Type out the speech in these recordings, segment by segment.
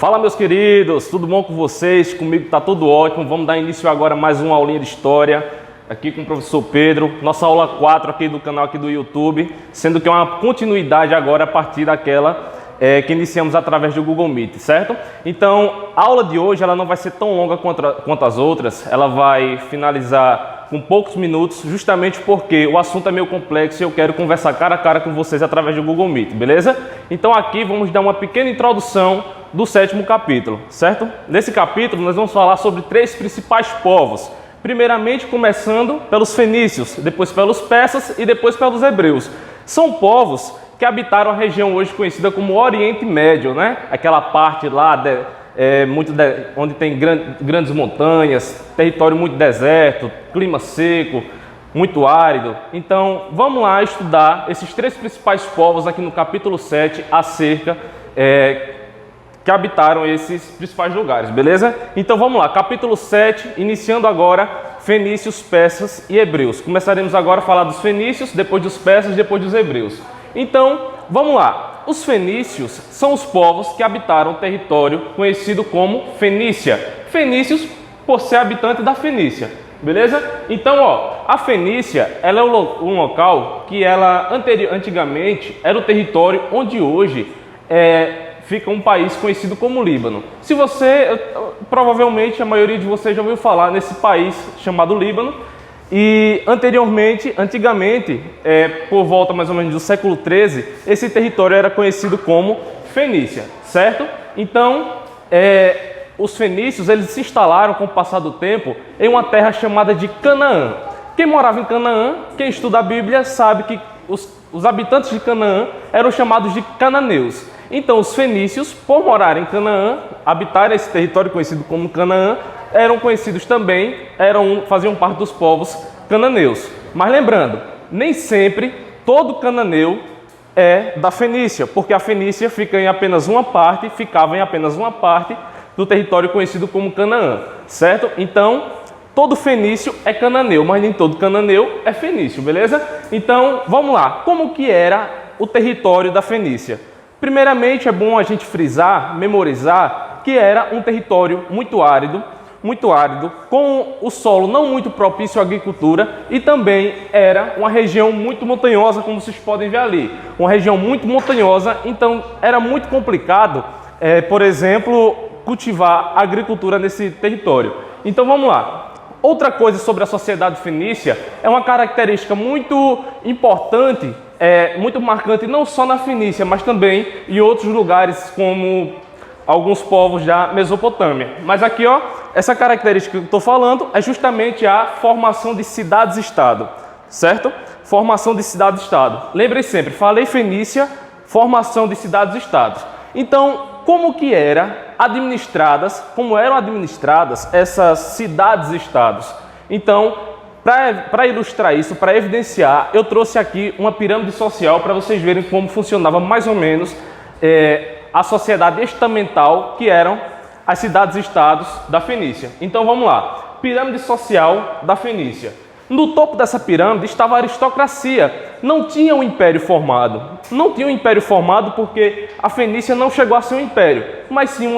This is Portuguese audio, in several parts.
Fala, meus queridos, tudo bom com vocês? Comigo tá tudo ótimo. Vamos dar início agora a mais uma aulinha de história aqui com o professor Pedro. Nossa aula 4 aqui do canal aqui do YouTube, sendo que é uma continuidade agora a partir daquela que iniciamos através do Google Meet, certo? Então, a aula de hoje ela não vai ser tão longa quanto as outras, ela vai finalizar com poucos minutos, justamente porque o assunto é meio complexo e eu quero conversar cara a cara com vocês através do Google Meet, beleza? Então aqui vamos dar uma pequena introdução do 7º capítulo, certo? Nesse capítulo nós vamos falar sobre 3 principais povos. Primeiramente começando pelos fenícios, depois pelos persas e depois pelos hebreus. São povos que habitaram a região hoje conhecida como Oriente Médio, né? Aquela parte lá onde tem grandes montanhas, território muito deserto, clima seco, muito árido. Então, vamos lá estudar esses 3 principais povos aqui no capítulo 7 acerca que habitaram esses principais lugares, beleza? Então, vamos lá, capítulo 7, iniciando agora fenícios, persas e hebreus. Começaremos agora a falar dos fenícios, depois dos persas, depois dos hebreus. Então, vamos lá. Os fenícios são os povos que habitaram o território conhecido como Fenícia. Fenícios por ser habitante da Fenícia, beleza? Então, a Fenícia ela é um local que antigamente era o território onde hoje fica um país conhecido como Líbano. Provavelmente a maioria de vocês já ouviu falar nesse país chamado Líbano. E antigamente, por volta mais ou menos do século XIII, esse território era conhecido como Fenícia, certo? Então, os fenícios eles se instalaram com o passar do tempo em uma terra chamada de Canaã. Quem morava em Canaã, quem estuda a Bíblia sabe que os habitantes de Canaã eram chamados de cananeus. Então, os fenícios, por morarem em Canaã, habitarem esse território conhecido como Canaã, eram conhecidos também, faziam parte dos povos cananeus. Mas lembrando, nem sempre todo cananeu é da Fenícia, porque a Fenícia ficava em apenas uma parte do território conhecido como Canaã, certo? Então, todo fenício é cananeu, mas nem todo cananeu é fenício, beleza? Então, vamos lá. Como que era o território da Fenícia? Primeiramente, é bom a gente frisar, memorizar, que era um território muito árido, com o solo não muito propício à agricultura e também era uma região muito montanhosa, como vocês podem ver ali. Uma região muito montanhosa, então era muito complicado, por exemplo, cultivar a agricultura nesse território. Então vamos lá. Outra coisa sobre a sociedade fenícia é uma característica muito importante, muito marcante não só na Fenícia, mas também em outros lugares como alguns povos da Mesopotâmia. Mas aqui, essa característica que eu estou falando é justamente a formação de cidades-estado, certo? Formação de cidades-estado. Lembrem sempre, falei Fenícia, formação de cidades-estados. Então, como eram administradas essas cidades-estados? Então, para ilustrar isso, para evidenciar, eu trouxe aqui uma pirâmide social para vocês verem como funcionava mais ou menos a sociedade estamental, que eram as cidades-estados da Fenícia. Então vamos lá, pirâmide social da Fenícia. No topo dessa pirâmide estava a aristocracia, não tinha um império formado. Não tinha um império formado porque a Fenícia não chegou a ser um império, mas sim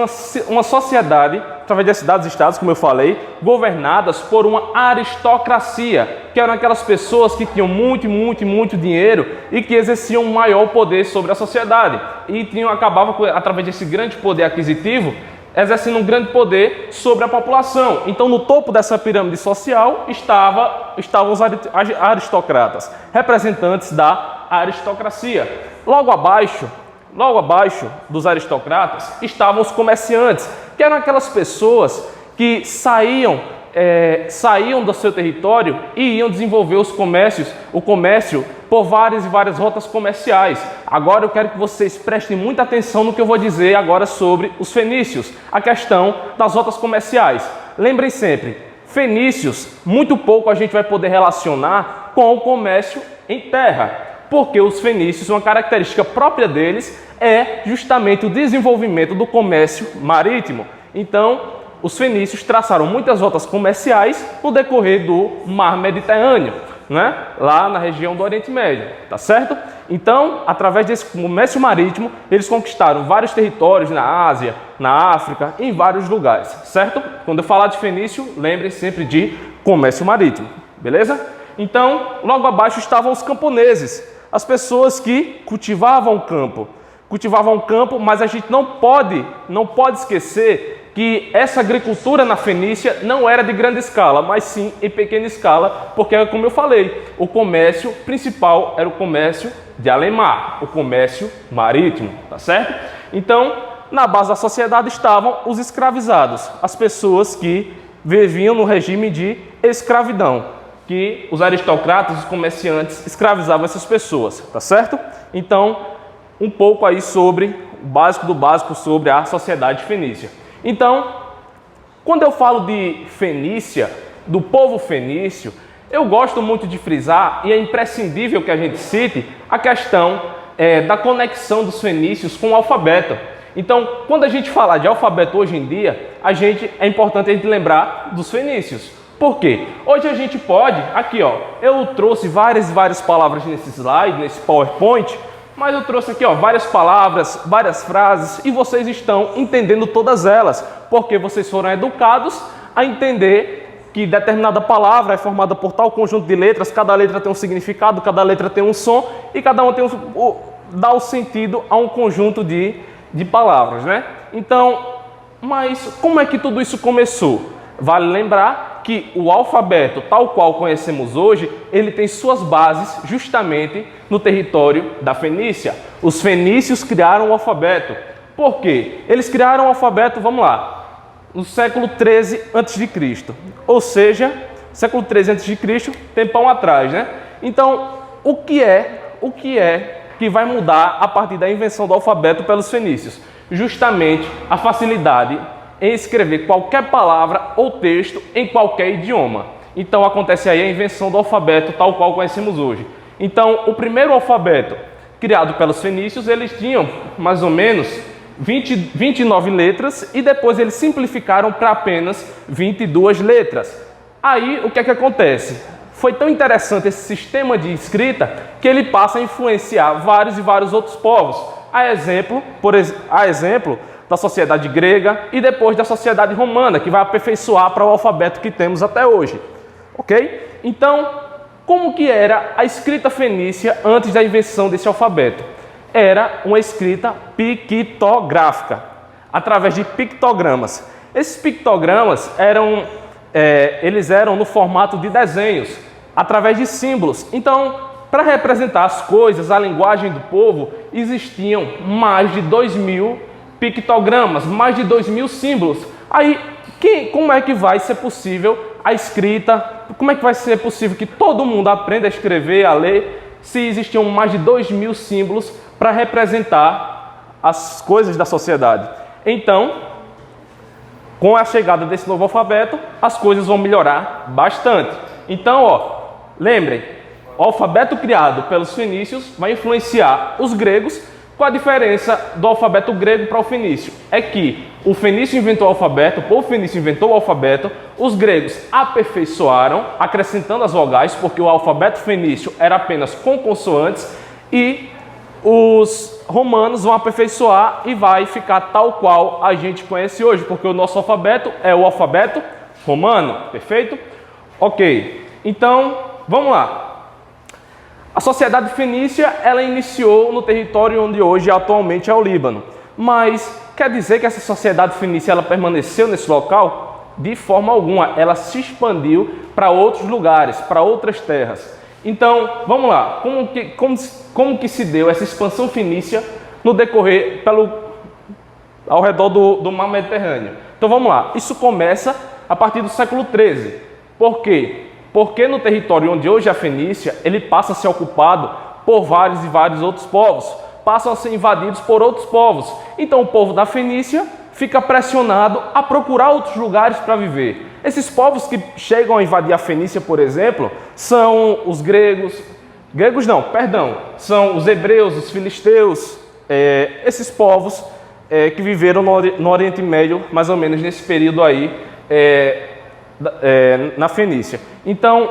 uma sociedade, através das cidades-estados, como eu falei, governadas por uma aristocracia, que eram aquelas pessoas que tinham muito dinheiro e que exerciam um maior poder sobre a sociedade. E acabavam, através desse grande poder aquisitivo, exercendo um grande poder sobre a população. Então, no topo dessa pirâmide social estavam os aristocratas, representantes da aristocracia. Logo abaixo dos aristocratas estavam os comerciantes, que eram aquelas pessoas que saíam do seu território e iam desenvolver o comércio por várias e várias rotas comerciais. Agora eu quero que vocês prestem muita atenção no que eu vou dizer agora sobre os fenícios, a questão das rotas comerciais. Lembrem sempre, fenícios, muito pouco a gente vai poder relacionar com o comércio em terra, porque os fenícios, uma característica própria deles é justamente o desenvolvimento do comércio marítimo. Então, os fenícios traçaram muitas rotas comerciais no decorrer do mar Mediterrâneo, né? Lá na região do Oriente Médio, tá certo? Então, através desse comércio marítimo, eles conquistaram vários territórios na Ásia, na África, em vários lugares, certo? Quando eu falar de fenício, lembrem sempre de comércio marítimo, beleza? Então, logo abaixo estavam os camponeses, as pessoas que cultivavam o campo, mas a gente não pode esquecer que essa agricultura na Fenícia não era de grande escala, mas sim em pequena escala, porque, como eu falei, o comércio principal era o comércio de além-mar, o comércio marítimo, tá certo? Então, na base da sociedade estavam os escravizados, as pessoas que viviam no regime de escravidão, que os aristocratas, os comerciantes escravizavam essas pessoas, tá certo? Então, um pouco aí sobre o básico do básico sobre a sociedade fenícia. Então, quando eu falo de Fenícia, do povo fenício, eu gosto muito de frisar, e é imprescindível que a gente cite, a questão da conexão dos fenícios com o alfabeto. Então, quando a gente falar de alfabeto hoje em dia, é importante a gente lembrar dos fenícios. Por quê? Hoje a gente pode, aqui ó, eu trouxe várias palavras nesse slide, nesse PowerPoint, mas eu trouxe aqui ó, várias palavras, várias frases, e vocês estão entendendo todas elas, porque vocês foram educados a entender que determinada palavra é formada por tal conjunto de letras, cada letra tem um significado, cada letra tem um som, e cada uma tem dá o sentido a um conjunto de palavras, né? Então, mas como é que tudo isso começou? Vale lembrar que o alfabeto, tal qual conhecemos hoje, ele tem suas bases justamente no território da Fenícia. Os fenícios criaram o alfabeto. Por quê? Eles criaram o alfabeto, vamos lá, no século 13 a.C. Ou seja, século 13 a.C., tempão atrás, né? Então, o que é que vai mudar a partir da invenção do alfabeto pelos fenícios? Justamente a facilidade em escrever qualquer palavra ou texto em qualquer idioma. Então acontece aí a invenção do alfabeto tal qual conhecemos hoje. Então o primeiro alfabeto criado pelos fenícios, eles tinham mais ou menos 29 letras e depois eles simplificaram para apenas 22 letras. Aí o que é que acontece? Foi tão interessante esse sistema de escrita que ele passa a influenciar vários e vários outros povos. A exemplo da sociedade grega e depois da sociedade romana, que vai aperfeiçoar para o alfabeto que temos até hoje. Ok? Então, como que era a escrita fenícia antes da invenção desse alfabeto? Era uma escrita pictográfica, através de pictogramas. Esses pictogramas eram no formato de desenhos, através de símbolos. Então, para representar as coisas, a linguagem do povo, existiam mais de 2.000 pictogramas, mais de 2.000 símbolos. Aí, como é que vai ser possível a escrita? Como é que vai ser possível que todo mundo aprenda a escrever, a ler, se existiam mais de 2.000 símbolos para representar as coisas da sociedade? Então, com a chegada desse novo alfabeto, as coisas vão melhorar bastante. Então, ó, lembrem, o alfabeto criado pelos fenícios vai influenciar os gregos. Qual a diferença do alfabeto grego para o fenício? É que o fenício inventou o alfabeto, o povo fenício inventou o alfabeto, os gregos aperfeiçoaram, acrescentando as vogais, porque o alfabeto fenício era apenas com consoantes, e os romanos vão aperfeiçoar e vai ficar tal qual a gente conhece hoje, porque o nosso alfabeto é o alfabeto romano, perfeito? Ok, então vamos lá. A sociedade fenícia, ela iniciou no território onde hoje atualmente é o Líbano. Mas quer dizer que essa sociedade fenícia ela permaneceu nesse local? De forma alguma, ela se expandiu para outros lugares, para outras terras. Então, vamos lá, como que se deu essa expansão fenícia no decorrer ao redor do mar Mediterrâneo? Então vamos lá, isso começa a partir do século 13. Por quê? Porque no território onde hoje é a Fenícia, ele passa a ser ocupado por vários e vários outros povos, passam a ser invadidos por outros povos. Então o povo da Fenícia fica pressionado a procurar outros lugares para viver. Esses povos que chegam a invadir a Fenícia, por exemplo, são os são os hebreus, os filisteus, esses povos que viveram no Oriente Médio, mais ou menos nesse período aí, na Fenícia. Então,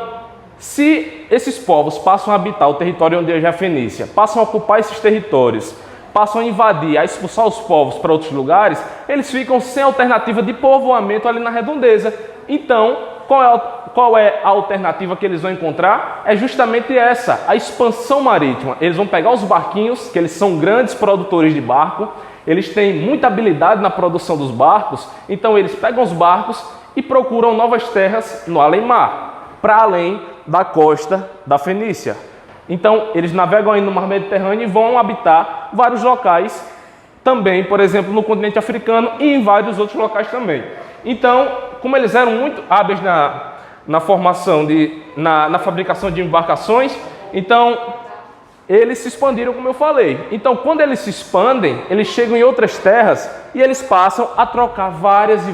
Se esses povos passam a habitar o território onde hoje é a Fenícia, passam a ocupar esses territórios, passam a invadir, a expulsar os povos para outros lugares, eles ficam sem alternativa de povoamento ali na redondeza. Então, qual é a alternativa que eles vão encontrar? É justamente essa, a expansão marítima. Eles vão pegar os barquinhos, que eles são grandes produtores de barco, eles têm muita habilidade na produção dos barcos, então eles pegam os barcos e procuram novas terras no além-mar, para além da costa da Fenícia. Então, eles navegam aí no mar Mediterrâneo e vão habitar vários locais também, por exemplo, no continente africano e em vários outros locais também. Então, como eles eram muito hábeis na formação, na fabricação de embarcações, então eles se expandiram, como eu falei. Então, quando eles se expandem, eles chegam em outras terras e eles passam a trocar várias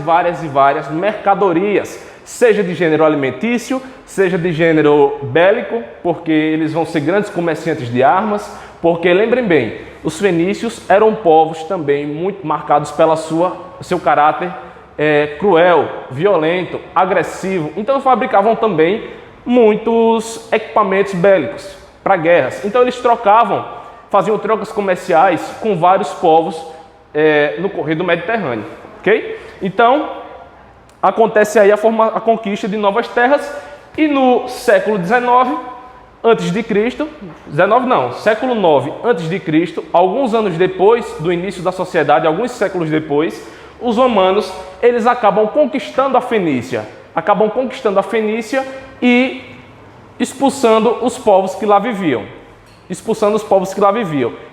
mercadorias, seja de gênero alimentício, seja de gênero bélico, porque eles vão ser grandes comerciantes de armas, porque, lembrem bem, os fenícios eram povos também muito marcados pelo seu caráter cruel, violento, agressivo. Então fabricavam também muitos equipamentos bélicos para guerras. Então eles faziam trocas comerciais com vários povos no corredor do Mediterrâneo, ok? Então acontece aí a conquista de novas terras e no século XIX século IX antes de Cristo, alguns anos depois do início da sociedade, alguns séculos depois, os romanos, eles acabam conquistando a Fenícia e expulsando os povos que lá viviam.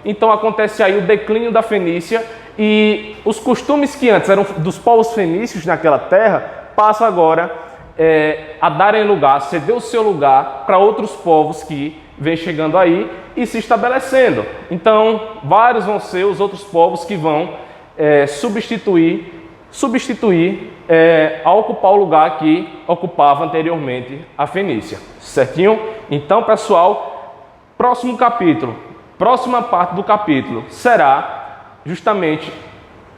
Então acontece aí o declínio da Fenícia e os costumes que antes eram dos povos fenícios naquela terra, passam agora a darem lugar, ceder o seu lugar para outros povos que vêm chegando aí e se estabelecendo. Então, vários vão ser os outros povos que vão substituir a ocupar o lugar que ocupava anteriormente a Fenícia. Certinho? Então, pessoal, próximo capítulo, próxima parte do capítulo será justamente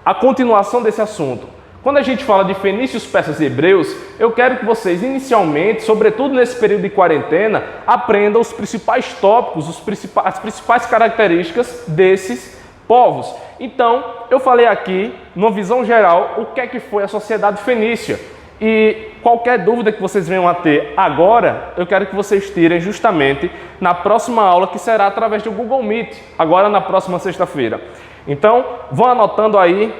a continuação desse assunto. Quando a gente fala de fenícios, persas e hebreus, eu quero que vocês inicialmente, sobretudo nesse período de quarentena, aprendam os principais tópicos, as principais características desses povos. Então, eu falei aqui, numa visão geral, o que é que foi a sociedade fenícia. E qualquer dúvida que vocês venham a ter agora, eu quero que vocês tirem justamente na próxima aula, que será através do Google Meet, agora na próxima sexta-feira. Então, vão anotando aí,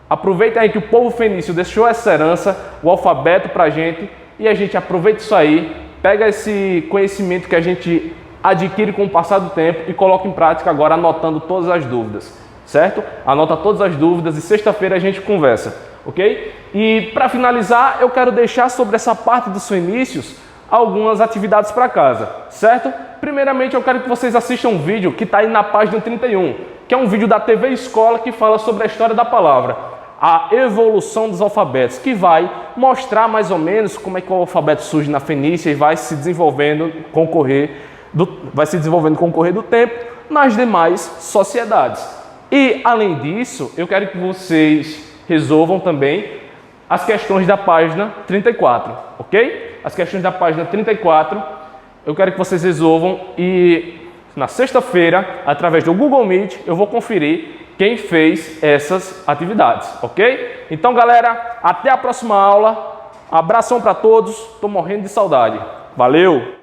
aproveitem aí que o povo fenício deixou essa herança, o alfabeto para a gente, e a gente aproveita isso aí, pega esse conhecimento que a gente adquire com o passar do tempo e coloca em prática agora, anotando todas as dúvidas, certo? Anota todas as dúvidas e sexta-feira a gente conversa, ok? E para finalizar, eu quero deixar sobre essa parte dos fenícios algumas atividades para casa, certo? Primeiramente, eu quero que vocês assistam um vídeo que está aí na página 31, que é um vídeo da TV Escola que fala sobre a história da palavra, a evolução dos alfabetos, que vai mostrar mais ou menos como é que o alfabeto surge na Fenícia e vai se desenvolvendo com o correr do tempo nas demais sociedades. E, além disso, eu quero que vocês resolvam também as questões da página 34, ok? As questões da página 34, eu quero que vocês resolvam e na sexta-feira, através do Google Meet, eu vou conferir quem fez essas atividades, ok? Então, galera, até a próxima aula. Abração para todos, estou morrendo de saudade. Valeu!